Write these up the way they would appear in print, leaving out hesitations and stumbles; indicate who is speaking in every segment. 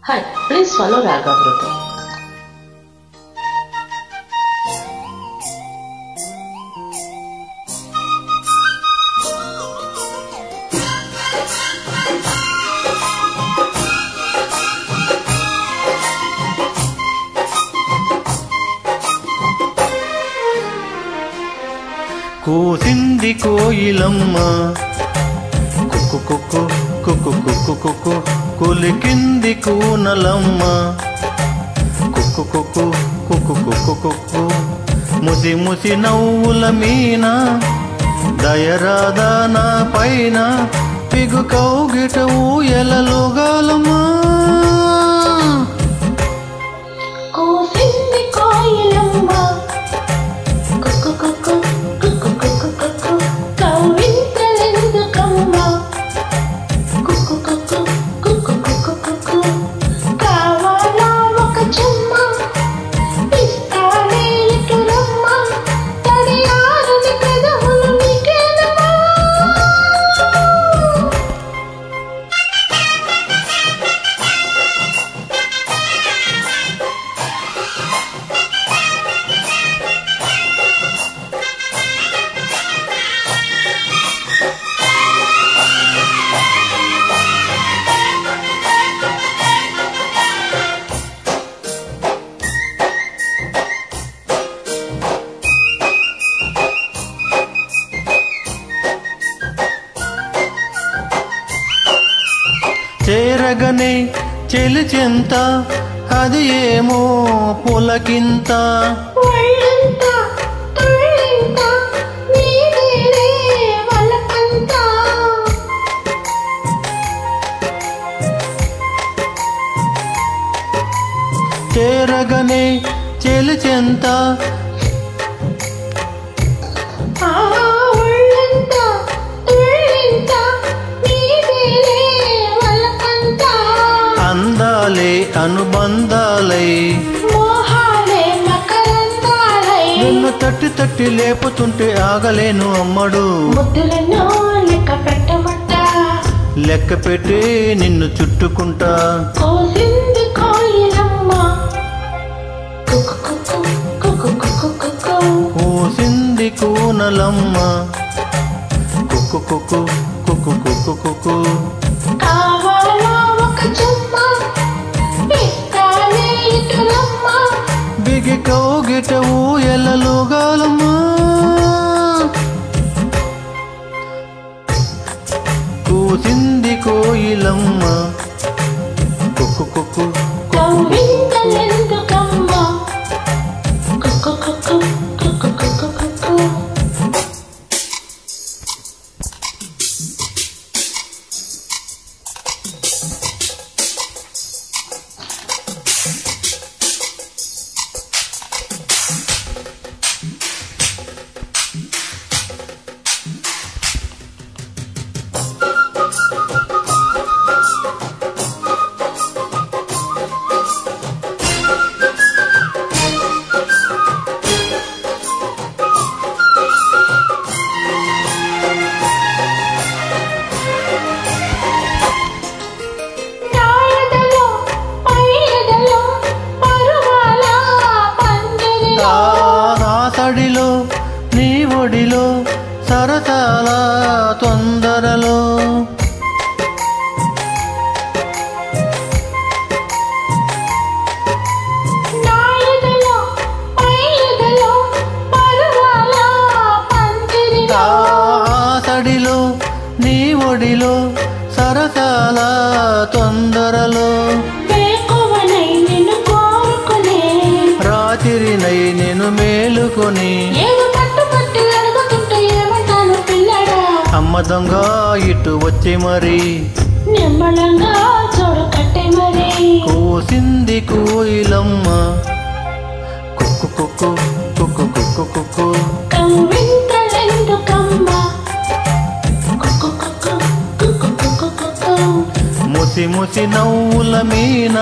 Speaker 1: Hi, please follow Ragavruta.
Speaker 2: కూసింది కోయిలమ్మ కుక్కు కుక్కు కుక్కు కుక్కు కుక్కు కులికింది కూనలమ్మ కుక్కు కుక్కు కుక్కు కుక్కు కుక్కు ముసి ముసి నవ్వుల మీన దయరాదా నా పైన పిగు కౌగిట ఊయలలుగాలమ్మా
Speaker 3: కూసింది కోయిలమ్మ కుక్కు కుక్కు కుక్కు కుక్కు కుక్కు కవ్వింతలెందుకమ్మ కుక్కు కుక్కు కుక్కు కుక్కు కుక్కు కావాలా ఒక చెమ్మ ఇస్తానే ఇటు రమ్మ తడియారని పెదవులు నీకేనమ్మా
Speaker 2: చేరగనే చెలిచెంత అది ఏమో పులకింత
Speaker 3: ఒళ్ళంతా తుళ్ళింతా నీదేలే వలపంతా
Speaker 2: చేరగనే చెలిచెంత
Speaker 3: ఒళ్ళంతా తుళ్ళింతా నీదేలే వలపంతా
Speaker 2: అందాలే అనుబంధాలై
Speaker 3: మోహాలే మకరందాలై
Speaker 2: నిన్ను తట్టి తట్టి లేపుతుంటే ఆగలేను అమ్మడు
Speaker 3: ముద్దులను లెక్క పెట్టమంటా
Speaker 2: లెక్క పెట్టి నిన్ను చుట్టుకుంటా
Speaker 3: కోసింది కోయిలమ్మ కుక్కు కుక్కు కుక్కు కుక్కు కుక్కు
Speaker 2: కూసింది కూనలమ్మ కుక్కు కుక్కు కుక్కు కుక్కు కుక్కు
Speaker 3: కావాలా ఒక చెమ్మ ఇస్తానే ఇటు రమ్మ
Speaker 2: బిగి కౌగిట ఊయలలుగాలమ్మా కూసింది కోయిలమ్మ కుక్కు కుక్కు
Speaker 3: కవ్వింతలెందుకమ్మ కుక్కు కుక్కు కుక్కు కుక్కు కుక్కు నాయదలో పైయదలో పరువాల పందిరిలో
Speaker 2: ఆసడిలో నీ ఒడిలో సరసాల తొందరలో
Speaker 3: నాయదలో పైయదలో పరువాల పందిరిలో
Speaker 2: ఆసడిలో నీ ఒడిలో సరసాల తొందరలో
Speaker 3: వేకువనై నిన్ను కోరుకునే
Speaker 2: రాత్రినై నేను మేలుకొని
Speaker 3: ఏదో పట్టుపట్టి అడుగుతుంటే ఏమంటాను పిల్లడా
Speaker 2: అమ్మ దొంగ ఇటు వచ్చి మరి
Speaker 3: నిమ్మలంగా చూడు కట్టే మరి
Speaker 2: కూసింది కోయిలమ్మ కుక్కు కుక్కు కుక్కు కుక్కు కుక్కు
Speaker 3: కవ్వింతలెందుకమ్మ కుక్కు కుక్కు కుక్కు కుక్కు కుక్కు
Speaker 2: ముసి ముసి నవ్వుల మీన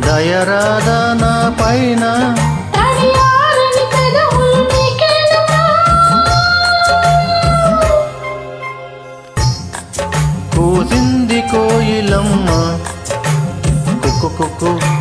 Speaker 2: దయరాదా నా పైన
Speaker 3: తడియారని పెదవులు నీకేనమ్మా
Speaker 2: కూసింది కోయిలమ్మ కుక్కు కుక్కు కుక్కు